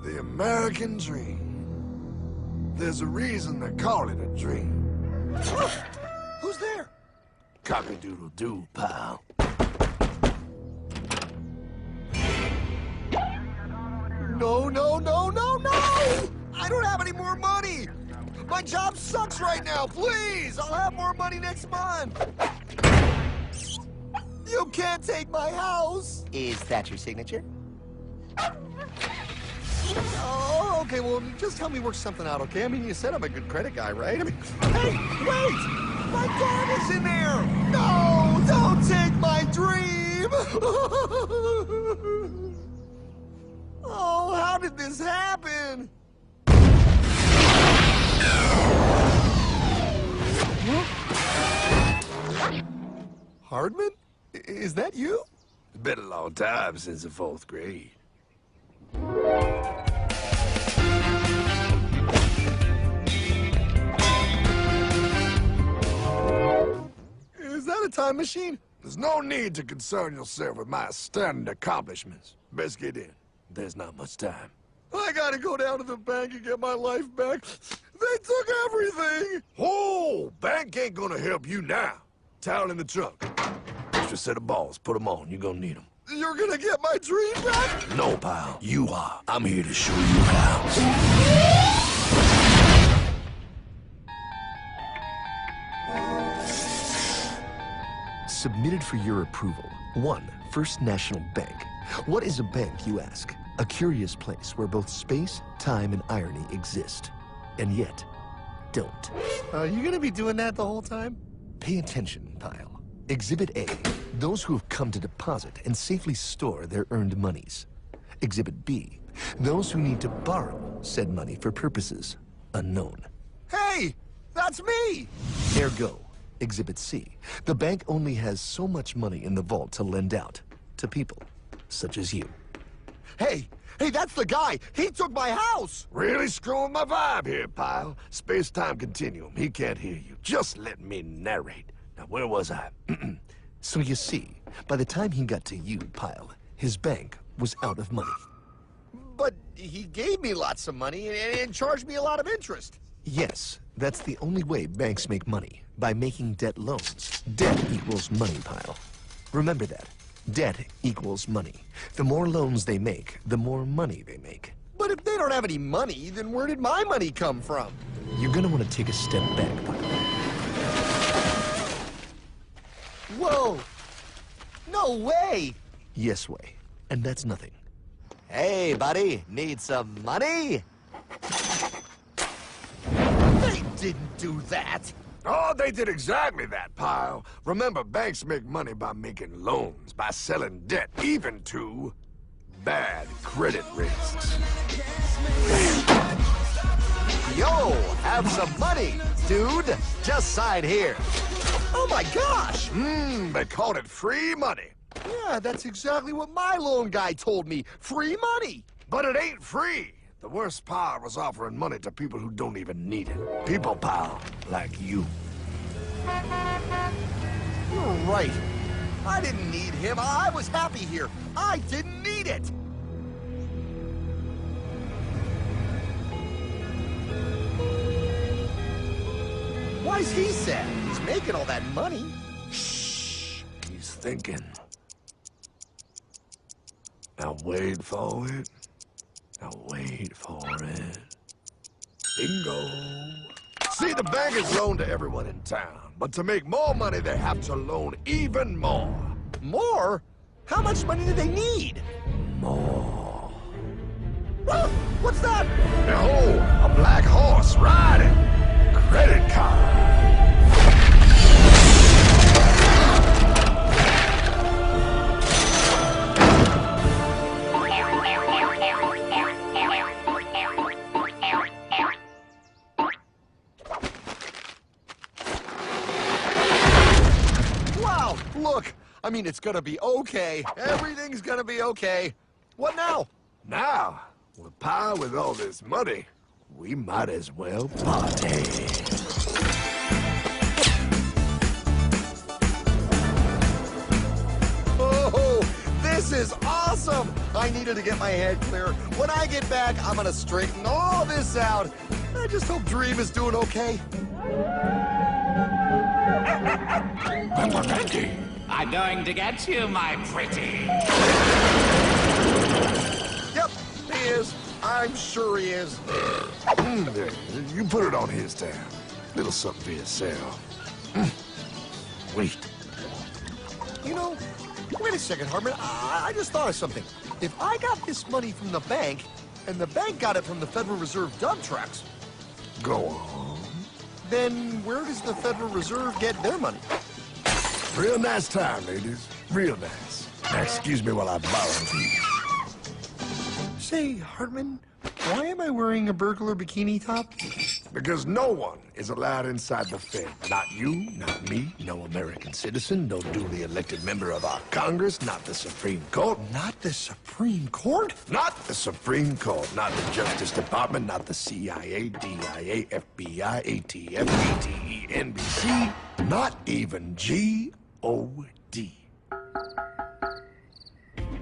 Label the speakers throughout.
Speaker 1: The American dream. There's a reason they call it a dream.
Speaker 2: Who's there?
Speaker 1: Cock-a-doodle-doo, pal.
Speaker 2: No, no, no, no, no! I don't have any more money! My job sucks right now, please! I'll have more money next month! You can't take my house!
Speaker 3: Is that your signature?
Speaker 2: Oh, okay, well, just help me work something out, okay? I mean, you said I'm a good credit guy, right? I mean, hey, wait! My dad is in there! No, don't take my dream! Oh, how did this happen? Hardman? Is that you?
Speaker 1: It's been a long time since the 4th grade.
Speaker 2: Is that a time machine?
Speaker 1: There's no need to concern yourself with my astounding accomplishments. Best get in. There's not much time.
Speaker 2: I gotta go down to the bank and get my life back. They took everything!
Speaker 1: Oh, bank ain't gonna help you now. Towel in the trunk. Extra set of balls. Put them on. You're gonna need them.
Speaker 2: You're gonna get my dream back?
Speaker 1: No, pal. You are. I'm here to show you how.
Speaker 4: Submitted for your approval. 1. First National Bank. What is a bank, you ask? A curious place where both space, time, and irony exist. And yet, don't.
Speaker 2: Are you gonna be doing that the whole time?
Speaker 4: Pay attention, pile. Exhibit A. Those who have come to deposit and safely store their earned monies. Exhibit B. Those who need to borrow said money for purposes unknown.
Speaker 2: Hey! That's me!
Speaker 4: Ergo, Exhibit C. The bank only has so much money in the vault to lend out to people such as you.
Speaker 2: Hey! Hey, that's the guy! He took my house!
Speaker 1: Really screwing my vibe here, pal. Space-time continuum. He can't hear you. Just let me narrate. Now, where was I?
Speaker 4: So you see, by the time he got to you, Pile, his bank was out of money.
Speaker 2: But he gave me lots of money and charged me a lot of interest.
Speaker 4: Yes, that's the only way banks make money, by making debt loans. Debt equals money, Pile. Remember that. Debt equals money. The more loans they make, the more money they make.
Speaker 2: But if they don't have any money, then where did my money come from?
Speaker 4: You're gonna want to take a step back, Pile.
Speaker 2: Whoa! No way!
Speaker 4: Yes way. And that's nothing.
Speaker 3: Hey, buddy, need some money?
Speaker 2: They didn't do that!
Speaker 1: Oh, they did exactly that, pal. Remember, banks make money by making loans, by selling debt, even to bad credit risks.
Speaker 3: Yo, have some money, dude. Just sign here.
Speaker 2: Oh my gosh!
Speaker 1: They called it free money.
Speaker 2: Yeah, that's exactly what my loan guy told me. Free money!
Speaker 1: But it ain't free. The worst part was offering money to people who don't even need it. People, pal, like you.
Speaker 2: You're right. I didn't need him. I was happy here. I didn't need it. Why's he sad? He's making all that money.
Speaker 1: Shh. He's thinking. Now wait for it. Now wait for it. Bingo. See, the bankers loan to everyone in town, but to make more money, they have to loan even more.
Speaker 2: More? How much money do they need?
Speaker 1: More.
Speaker 2: Ah, what's that?
Speaker 1: Behold, a black horse riding. Credit card.
Speaker 2: Look, I mean, it's gonna be okay. Everything's gonna be okay. What now?
Speaker 1: Now, Well, Pa, with all this money, we might as well party.
Speaker 2: Oh, this is awesome! I needed to get my head clear. When I get back, I'm gonna straighten all this out. I just hope Dream is doing okay.
Speaker 5: I'm going to get you, my pretty.
Speaker 2: Yep, he is. I'm sure he is.
Speaker 1: There, you put it on his tab. Little something for yourself. Wait.
Speaker 2: You know, wait a second, Hartman. I just thought of something. If I got this money from the bank, and the bank got it from the Federal Reserve dump trucks,
Speaker 1: Go on.
Speaker 2: then where does the Federal Reserve get their money?
Speaker 1: Real nice time, ladies. Real nice. Now, excuse me while I borrow these.
Speaker 2: Say, Hartman, why am I wearing a burglar bikini top?
Speaker 1: Because no one is allowed inside the Fed. Not you, not me, no American citizen, no duly elected member of our Congress, not the Supreme Court.
Speaker 2: Not the Supreme Court?
Speaker 1: Not the Supreme Court, not the Justice Department, not the CIA, DIA, FBI, ATF, ATE, NBC, not even G.O.D.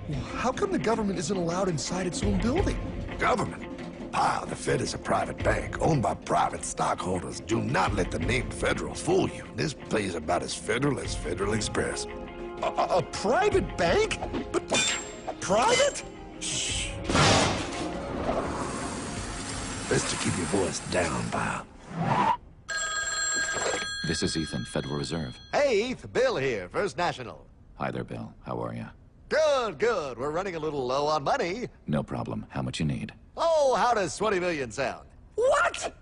Speaker 2: Well, how come the government isn't allowed inside its own building?
Speaker 1: Government? Pa, the Fed is a private bank owned by private stockholders. Do not let the name Federal fool you. This place is about as federal as Federal Express.
Speaker 2: A private bank? But private?
Speaker 1: Shh. Best to keep your voice down, Pa.
Speaker 5: This is Ethan, Federal Reserve.
Speaker 3: Hey, Eth, Bill here, First National.
Speaker 5: Hi there, Bill. How are you?
Speaker 3: Good, good. We're running a little low on money.
Speaker 5: No problem. How much you need?
Speaker 3: Oh, how does 20 million sound?
Speaker 2: What?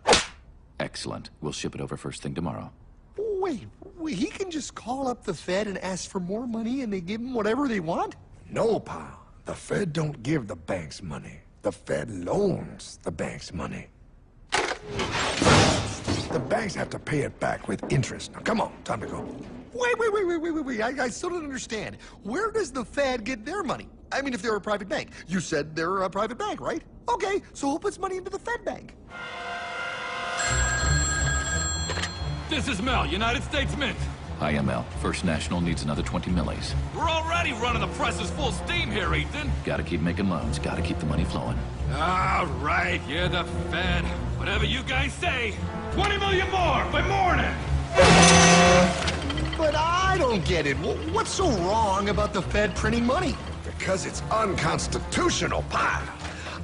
Speaker 5: Excellent. We'll ship it over first thing tomorrow.
Speaker 2: Wait, he can just call up the Fed and ask for more money and they give him whatever they want?
Speaker 1: No, Pa. The Fed don't give the banks money. The Fed loans the banks money. The banks have to pay it back with interest. Now, come on, time to go.
Speaker 2: Wait. I still don't understand. Where does the Fed get their money? I mean, if they're a private bank. You said they're a private bank, right? Okay, so who puts money into the Fed bank?
Speaker 6: This is Mel, United States Mint.
Speaker 5: Hi, ML. First National needs another 20 millis.
Speaker 6: We're already running the presses full steam here, Ethan.
Speaker 5: Gotta keep making loans. Gotta keep the money flowing.
Speaker 6: All right, you're the Fed. Whatever you guys say. 20 million more by morning.
Speaker 2: But I don't get it. What's so wrong about the Fed printing money?
Speaker 1: Because it's unconstitutional, Pa.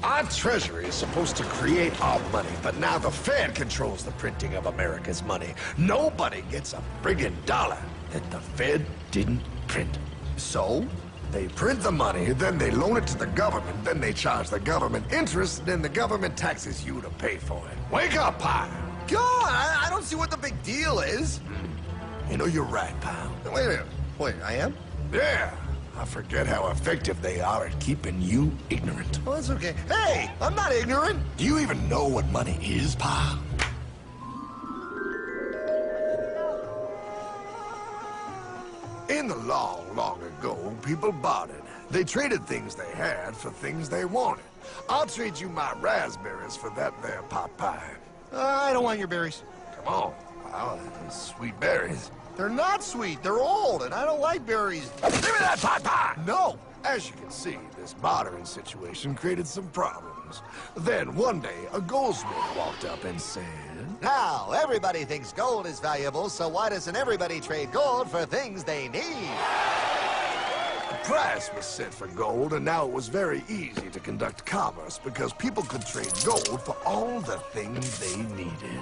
Speaker 1: Our Treasury is supposed to create our money, but now the Fed controls the printing of America's money. Nobody gets a friggin' dollar that the Fed didn't print.
Speaker 2: So?
Speaker 1: They print the money, then they loan it to the government, then they charge the government interest, then the government taxes you to pay for it. Wake up, Pa!
Speaker 2: God, I don't see what the big deal is.
Speaker 1: You know, you're right, pal.
Speaker 2: Wait a minute. Wait, I am?
Speaker 1: Yeah. I forget how effective they are at keeping you ignorant.
Speaker 2: Well, that's okay. Hey, I'm not ignorant.
Speaker 1: Do you even know what money is, Pa? In the long, long ago, people bartered. They traded things they had for things they wanted. I'll trade you my raspberries for that there pot pie.
Speaker 2: I don't want your berries.
Speaker 1: Come on, pal. Sweet berries.
Speaker 2: They're not sweet. They're old, and I don't like berries.
Speaker 1: Give me that pot pie!
Speaker 2: No.
Speaker 1: As you can see, this bartering situation created some problems. Then, one day, a goldsmith walked up and said...
Speaker 3: Now, everybody thinks gold is valuable, so why doesn't everybody trade gold for things they need?
Speaker 1: A price was set for gold, and now it was very easy to conduct commerce because people could trade gold for all the things they needed.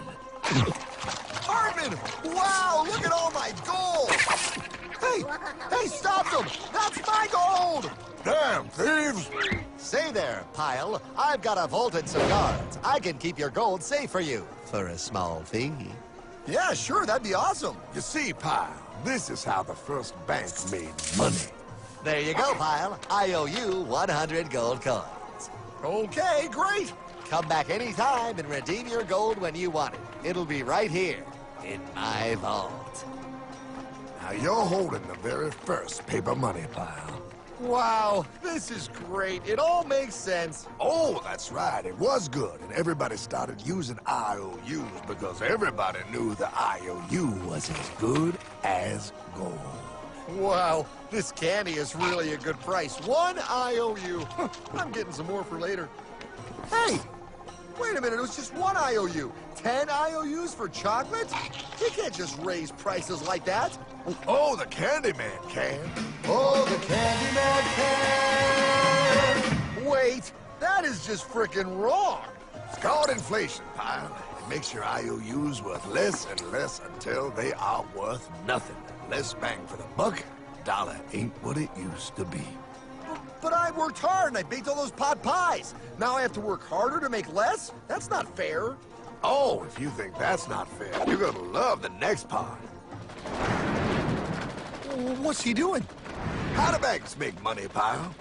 Speaker 2: Hartman! Wow, look at all my gold! Hey, stop them! That's my gold!
Speaker 1: Damn thieves!
Speaker 3: Say there, Pile. I've got a vault and some guards. I can keep your gold safe for you for a small fee.
Speaker 2: Yeah, sure, that'd be awesome.
Speaker 1: You see, Pile, this is how the first bank made money.
Speaker 3: There you go, Pile. I owe you 100 gold coins.
Speaker 2: Okay, great.
Speaker 3: Come back anytime and redeem your gold when you want it. It'll be right here in my vault.
Speaker 1: Now, you're holding the very first paper money, Pile.
Speaker 2: Wow, this is great. It all makes sense.
Speaker 1: Oh, that's right. It was good, and everybody started using IOUs because everybody knew the IOU was as good as gold.
Speaker 2: Wow, this candy is really a good price. 1 IOU. I'm getting some more for later. Hey, wait a minute. It was just 1 IOU. 10 IOUs for chocolate? You can't just raise prices like that.
Speaker 1: Oh, the Candyman can.
Speaker 2: Oh, the Candyman can. Wait, that is just frickin' wrong.
Speaker 1: It's called inflation, pal. It makes your IOUs worth less and less until they are worth nothing. Less bang for the buck. Dollar ain't what it used to be.
Speaker 2: But I worked hard and I baked all those pot pies. Now I have to work harder to make less? That's not fair.
Speaker 1: Oh, if you think that's not fair, you're gonna love the next part.
Speaker 2: What's he doing?
Speaker 1: How do banks make money, pal?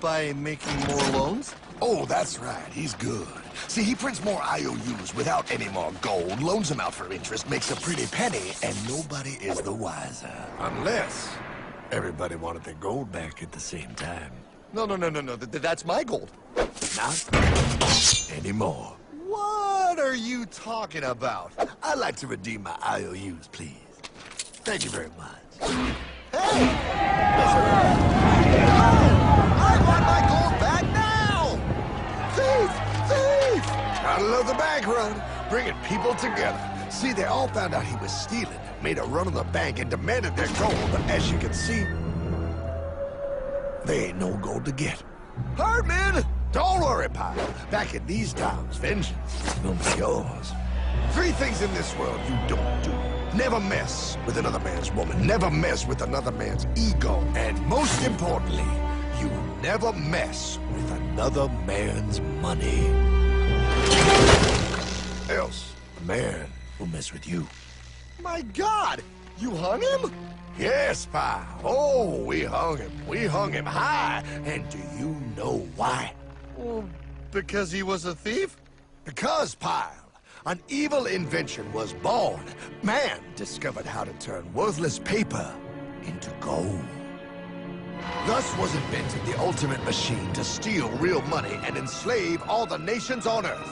Speaker 2: By making more loans?
Speaker 1: Oh, that's right. He's good. See, he prints more IOUs without any more gold, loans them out for interest, makes a pretty penny, and nobody is the wiser. Unless everybody wanted their gold back at the same time.
Speaker 2: No. That's my gold.
Speaker 1: Not anymore.
Speaker 2: What are you talking about?
Speaker 1: I'd like to redeem my IOUs, please. Thank you very much.
Speaker 2: Hey! I want my gold back now! Thief! Thief!
Speaker 1: Gotta love the bank run, bringing people together. See, they all found out he was stealing, made a run on the bank, and demanded their gold. But as you can see, there ain't no gold to get. Hardman! Don't worry, pal. Back in these times, vengeance will be yours. 3 things in this world you don't do. Never mess with another man's woman. Never mess with another man's ego. And most importantly, you never mess with another man's money. Else, a man will mess with you.
Speaker 2: My God! You hung him?
Speaker 1: Yes, pal. Oh, we hung him. We hung him high. And do you know why?
Speaker 2: Well, because he was a thief?
Speaker 1: Because, pal, an evil invention was born. Man discovered how to turn worthless paper into gold. Thus was invented the ultimate machine to steal real money and enslave all the nations on Earth.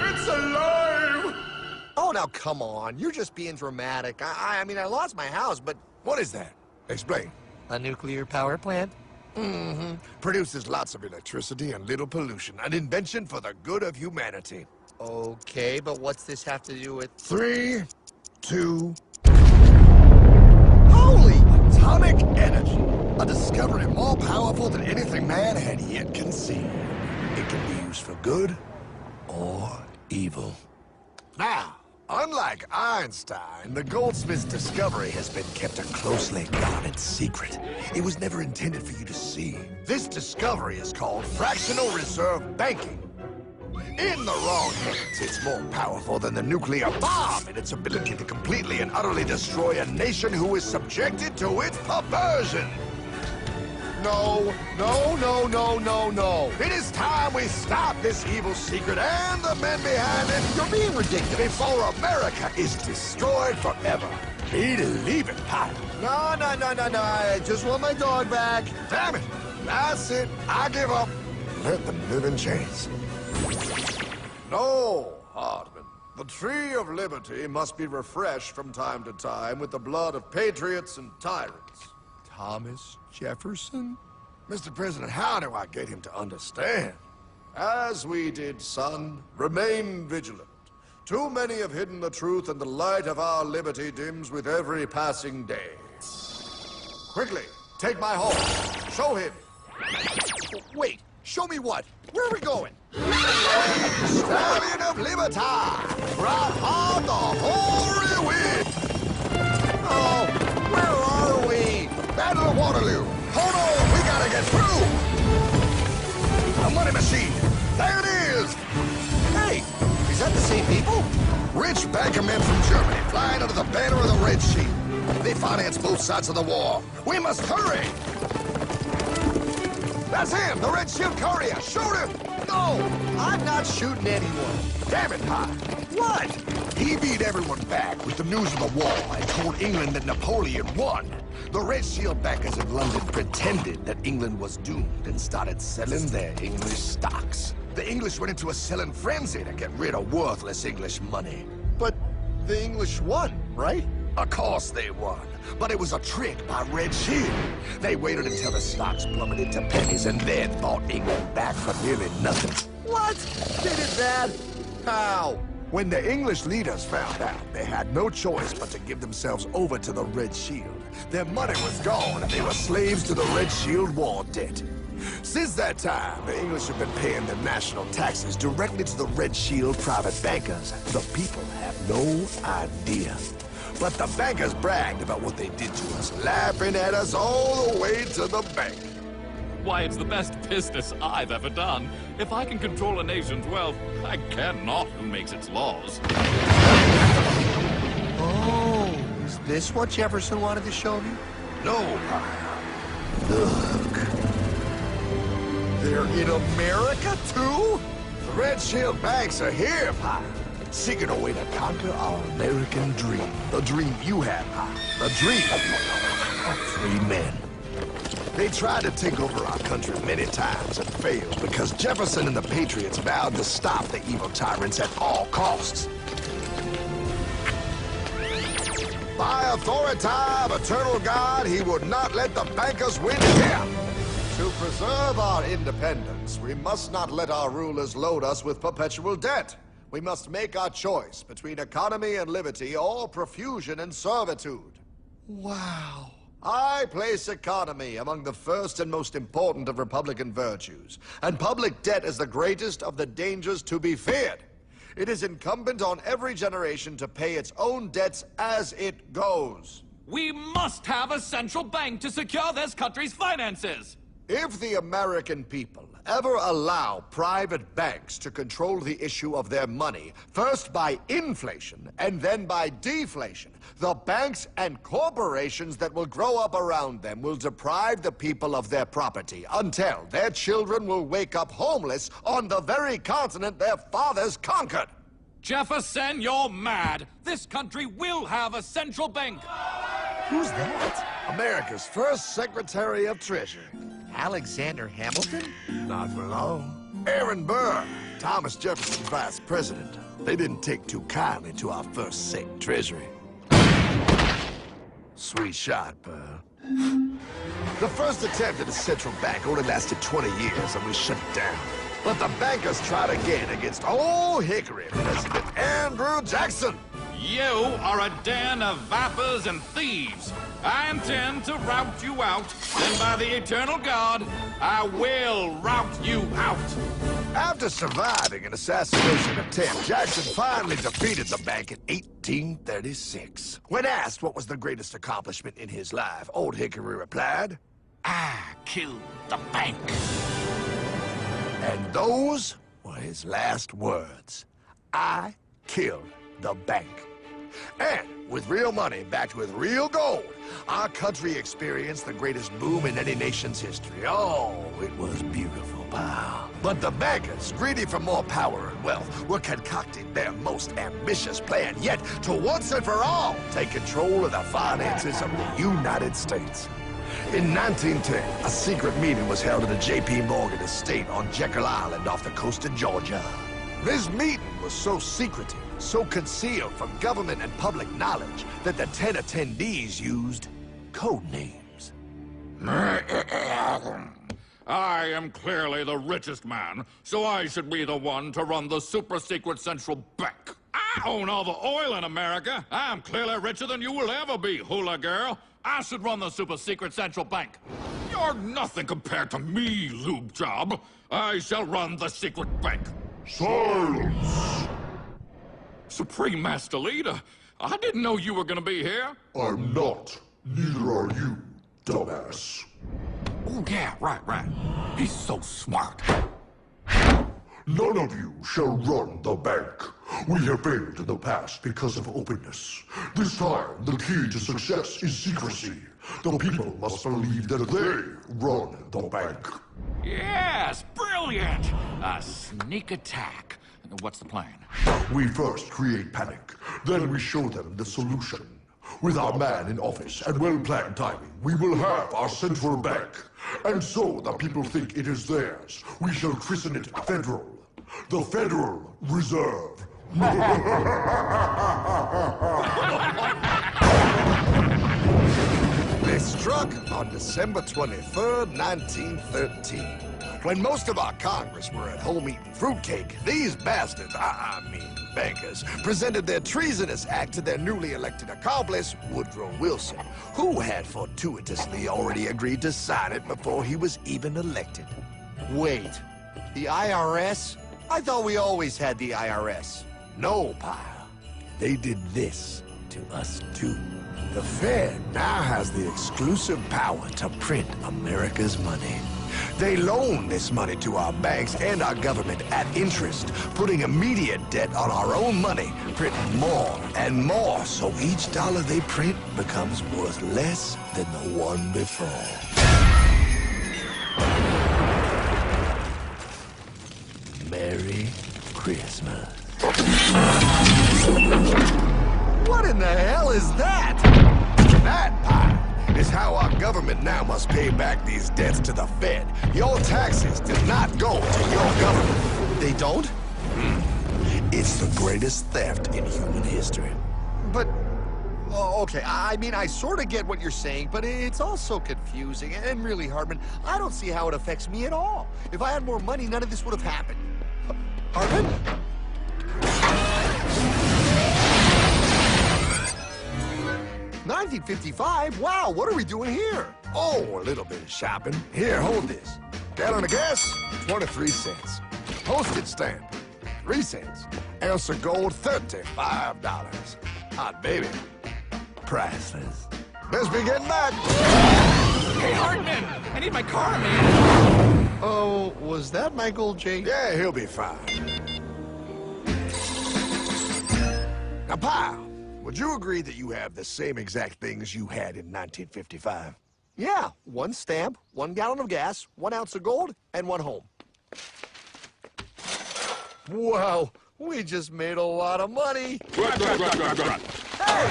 Speaker 1: It's alive!
Speaker 2: Oh, now come on. You're just being dramatic. I mean, I lost my house, but...
Speaker 1: What is that? Explain.
Speaker 2: A nuclear power plant?
Speaker 1: Mm-hmm. Produces lots of electricity and little pollution. An invention for the good of humanity.
Speaker 2: Okay, but what's this have to do with...
Speaker 1: 3, 2...
Speaker 2: Holy!
Speaker 1: Atomic energy. A discovery more powerful than anything man had yet conceived. It can be used for good or evil. Now, unlike Einstein, the goldsmith's discovery has been kept a closely guarded secret. It was never intended for you to see. This discovery is called fractional reserve banking. In the wrong hands, it's more powerful than the nuclear bomb in its ability to completely and utterly destroy a nation who is subjected to its perversion. No. It is time we stop this evil secret and the men behind it.
Speaker 2: You're being ridiculous.
Speaker 1: Before America is destroyed forever. Believe it, pal.
Speaker 2: No. I just want my dog back.
Speaker 1: Damn it. That's it. I give up. Let them live in chains. No, Hardman. The tree of liberty must be refreshed from time to time with the blood of patriots and tyrants.
Speaker 2: Thomas Jefferson?
Speaker 1: Mr. President, how do I get him to understand? As we did, son, remain vigilant. Too many have hidden the truth, and the light of our liberty dims with every passing day. Quickly, take my horse. Show him.
Speaker 2: Wait, show me what? Where are we going?
Speaker 1: Stallion of Liberty! Brought hard the hoary wind!
Speaker 2: Oh, where are we?
Speaker 1: Battle of Waterloo! Hold on, we gotta get through! A money machine! There it is!
Speaker 2: Hey, is that the same people?
Speaker 1: Rich banker men from Germany flying under the banner of the Red Shield. They finance both sides of the war. We must hurry! That's him, the Red Shield courier! Shoot him!
Speaker 2: No, I'm not shooting anyone.
Speaker 1: Damn it, Pop!
Speaker 2: What?
Speaker 1: He beat everyone back with the news of the war and told England that Napoleon won. The Red Shield bankers in London pretended that England was doomed and started selling their English stocks. The English went into a selling frenzy to get rid of worthless English money.
Speaker 2: But the English won, right?
Speaker 1: Of course they won, but it was a trick by Red Shield. They waited until the stocks plummeted to pennies and then bought England back for nearly nothing.
Speaker 2: What? They did that? How?
Speaker 1: When the English leaders found out, they had no choice but to give themselves over to the Red Shield. Their money was gone and they were slaves to the Red Shield war debt. Since that time, the English have been paying their national taxes directly to the Red Shield private bankers. The people have no idea. But the bankers bragged about what they did to us, laughing at us all the way to the bank.
Speaker 6: Why, it's the best business I've ever done. If I can control a nation's wealth, I care not who makes its laws.
Speaker 2: Oh, is this what Jefferson wanted to show me?
Speaker 1: No, look.
Speaker 2: They're in America, too?
Speaker 1: The Red Shield banks are here, Pie. Seeking a way to conquer our American dream. The dream you have, Pie. The dream of free men. They tried to take over our country many times and failed because Jefferson and the Patriots vowed to stop the evil tyrants at all costs. By authority of eternal God, he would not let the bankers win here.
Speaker 2: To preserve our independence, we must not let our rulers load us with perpetual debt. We must make our choice between economy and liberty or profusion and servitude. Wow. I place economy among the first and most important of Republican virtues, and public debt is the greatest of the dangers to be feared. It is incumbent on every generation to pay its own debts as it goes.
Speaker 6: We must have a central bank to secure this country's finances.
Speaker 2: If the American people ever allow private banks to control the issue of their money, first by inflation and then by deflation, the banks and corporations that will grow up around them will deprive the people of their property until their children will wake up homeless on the very continent their fathers conquered.
Speaker 6: Jefferson, you're mad. This country will have a central bank.
Speaker 2: Who's that?
Speaker 1: America's first Secretary of Treasury.
Speaker 2: Alexander Hamilton?
Speaker 1: Not for long. Aaron Burr, Thomas Jefferson's vice president. They didn't take too kindly to our first Sec Treasury. Sweet shot, Burr. The first attempt at a central bank only lasted 20 years and we shut it down. But the bankers tried again against Old Hickory, President Andrew Jackson.
Speaker 6: You are a den of vipers and thieves. I intend to rout you out, and by the eternal God, I will rout you out.
Speaker 1: After surviving an assassination attempt, Jackson finally defeated the bank in 1836. When asked what was the greatest accomplishment in his life, Old Hickory replied,
Speaker 6: I killed the bank.
Speaker 1: and those were his last words. I killed the bank. And with real money backed with real gold, our country experienced the greatest boom in any nation's history. Oh, it was beautiful, pal. But the bankers, greedy for more power and wealth, were concocting their most ambitious plan yet to once and for all take control of the finances of the United States. In 1910, a secret meeting was held at the J.P. Morgan estate on Jekyll Island off the coast of Georgia. This meeting was so secretive, so concealed from government and public knowledge that the 10 attendees used code names.
Speaker 6: I am clearly the richest man, so I should be the one to run the super-secret central bank. I own all the oil in America. I'm clearly richer than you will ever be, hula girl. I should run the super-secret central bank. You're nothing compared to me, lube job. I shall run the secret bank.
Speaker 7: Silence!
Speaker 6: Supreme Master Leader, I didn't know you were gonna be here.
Speaker 7: I'm not. Neither are you, dumbass.
Speaker 6: Oh, yeah, right. He's so smart.
Speaker 7: None of you shall run the bank. We have failed in the past because of openness. This time, the key to success is secrecy. The people must believe that they run the bank.
Speaker 6: Yes, brilliant! A sneak attack. What's the plan?
Speaker 7: We first create panic. Then we show them the solution. With our man in office and well-planned timing, we will have our central bank. And so the people think it is theirs. We shall christen it Federal. The Federal Reserve.
Speaker 1: They struck on December 23rd, 1913. When most of our Congress were at home eating fruitcake, these bastards, I mean bankers, presented their treasonous act to their newly elected accomplice, Woodrow Wilson, who had fortuitously already agreed to sign it before he was even elected.
Speaker 2: Wait, the IRS? I thought we always had the IRS.
Speaker 1: No, pal. They did this to us too. The Fed now has the exclusive power to print America's money. They loan this money to our banks and our government at interest, putting immediate debt on our own money, printing more and more, so each dollar they print becomes worth less than the one before. Merry Christmas.
Speaker 2: What in the hell is that?
Speaker 1: That, pal, is how our government now must pay back these debts to the Fed. Your taxes do not go to your government.
Speaker 2: They don't?
Speaker 1: It's the greatest theft in human history.
Speaker 2: But, okay, I mean, I sort of get what you're saying, but it's also confusing. And really, Hartman, I don't see how it affects me at all. If I had more money, none of this would have happened. Hartman? 1955? Wow, what are we doing here?
Speaker 1: Oh, a little bit of shopping. Here, hold this. Gallon of gas, 23 cents. Postage stamp, 3 cents. Ounce of gold, $35. Hot baby, priceless. Best be getting back.
Speaker 8: Hey, Hartman! I need my car, man!
Speaker 2: Oh, was that my gold, Jay?
Speaker 1: Yeah, he'll be fine. Now, pal, would you agree that you have the same exact things you had in 1955?
Speaker 2: Yeah, 1 stamp, 1 gallon of gas, 1 ounce of gold, and 1 home. Wow, we just made a lot of money. Hey!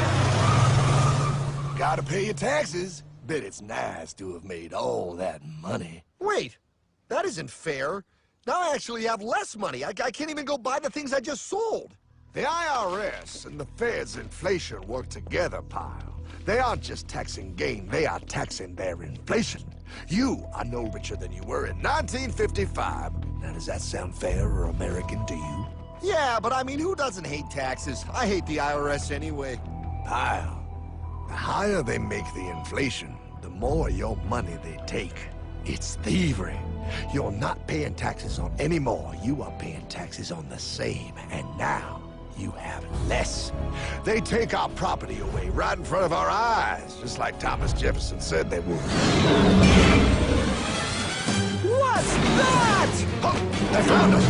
Speaker 1: Gotta pay your taxes. Bet it's nice to have made all that money.
Speaker 2: Wait, that isn't fair. Now I actually have less money. I can't even go buy the things I just sold.
Speaker 1: The IRS and the Fed's inflation work together, pal. They aren't just taxing gain, they are taxing their inflation. You are no richer than you were in 1955. Now, does that sound fair or American to you?
Speaker 2: Yeah, but I mean, who doesn't hate taxes? I hate the IRS anyway.
Speaker 1: Pal, the higher they make the inflation, the more your money they take. It's thievery. You're not paying taxes on any more. You are paying taxes on the same. And now, you have less. They take our property away right in front of our eyes, just like Thomas Jefferson said they would.
Speaker 2: What's that?
Speaker 1: Oh, they found us!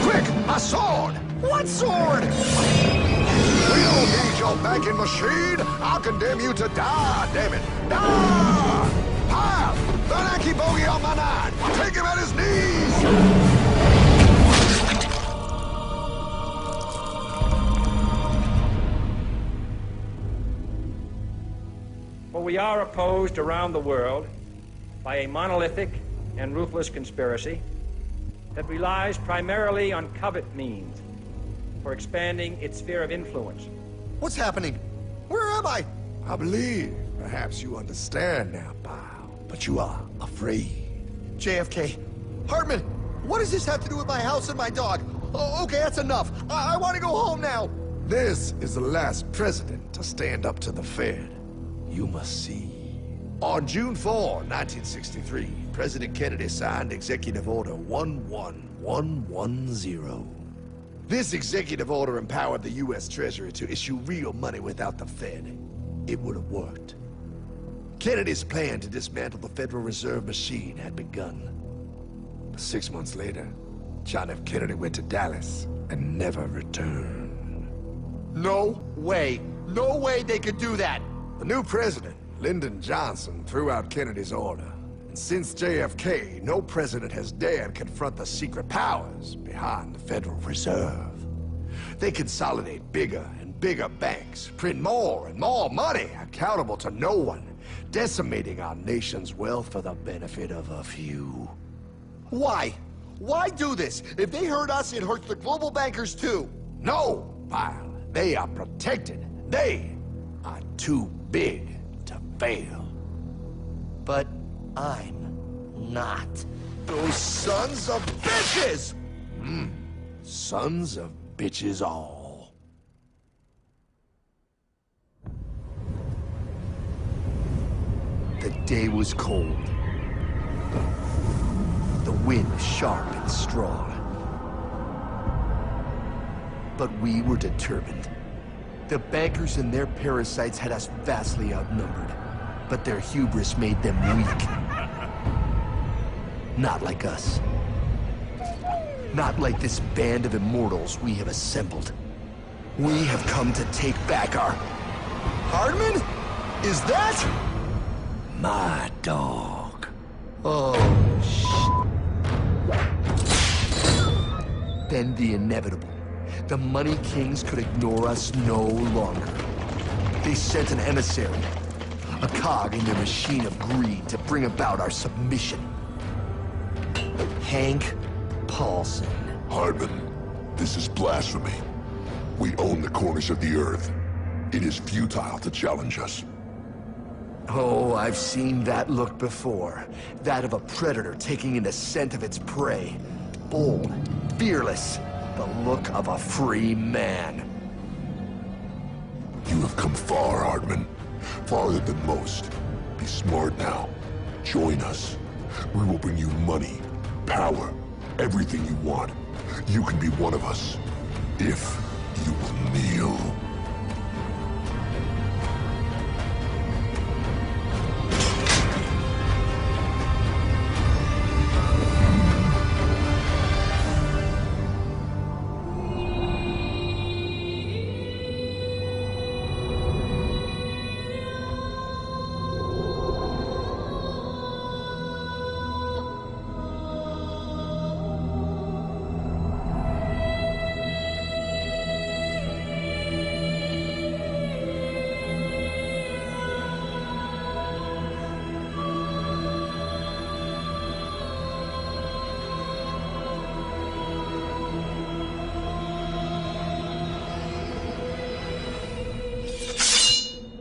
Speaker 1: Quick, a sword!
Speaker 2: What sword?
Speaker 1: We don't need your banking machine! I'll condemn you to die, damn it! Die! Pile! The Yankee bogey on my 9! Take him at his knees!
Speaker 9: For we are opposed around the world by a monolithic and ruthless conspiracy that relies primarily on covert means for expanding its sphere of influence.
Speaker 2: What's happening? Where am I?
Speaker 1: I believe perhaps you understand now, pal, but you are afraid.
Speaker 2: JFK. Hartman, what does this have to do with my house and my dog? Oh, okay, that's enough. I want to go home now.
Speaker 1: This is the last president to stand up to the Fed. You must see. On June 4, 1963, President Kennedy signed Executive Order 11110. This executive order empowered the U.S. Treasury to issue real money without the Fed. It would have worked. Kennedy's plan to dismantle the Federal Reserve machine had begun. But 6 months later, John F. Kennedy went to Dallas and never returned.
Speaker 2: No way. No way they could do that.
Speaker 1: The new president, Lyndon Johnson, threw out Kennedy's order. And since JFK, no president has dared confront the secret powers behind the Federal Reserve. They consolidate bigger and bigger banks, print more and more money, accountable to no one, decimating our nation's wealth for the benefit of a few.
Speaker 2: Why? Why do this? If they hurt us, it hurts the global bankers too.
Speaker 1: No, pal. They are protected. They are too big to fail.
Speaker 4: But I'm not.
Speaker 1: Those sons of bitches! Sons of bitches all.
Speaker 4: The day was cold. The wind sharp and strong. But we were determined. The bankers and their parasites had us vastly outnumbered, but their hubris made them weak. Not like us. Not like this band of immortals we have assembled. We have come to take back our...
Speaker 2: Hardman? Is that?
Speaker 1: My dog.
Speaker 4: Oh, Then the inevitable. The Money Kings could ignore us no longer. They sent an emissary, a cog in their machine of greed to bring about our submission. Hank Paulson.
Speaker 7: Hardman, this is blasphemy. We own the corners of the earth. It is futile to challenge us.
Speaker 4: Oh, I've seen that look before. That of a predator taking in the scent of its prey. Bold, fearless, the look of a free man.
Speaker 7: You have come far, Hardman. Farther than most. Be smart now. Join us. We will bring you money, power, everything you want. You can be one of us, if you will kneel.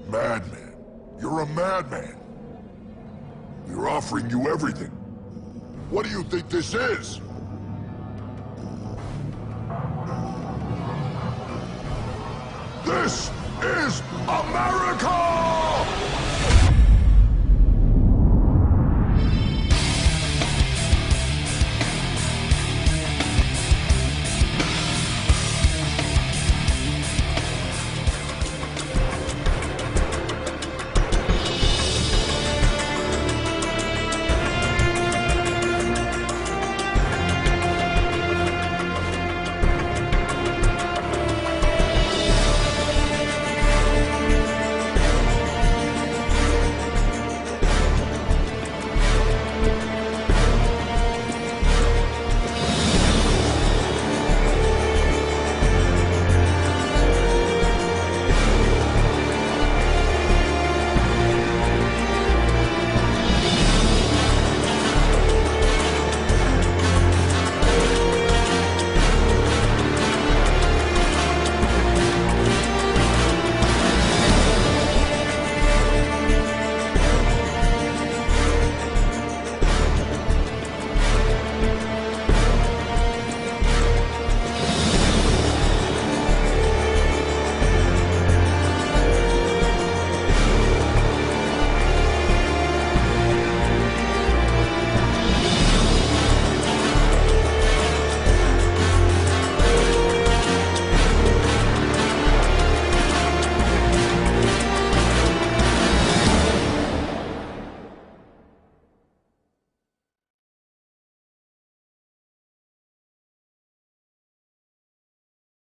Speaker 7: Madman. You're a madman. We're offering you everything. What do you think this is? This is America!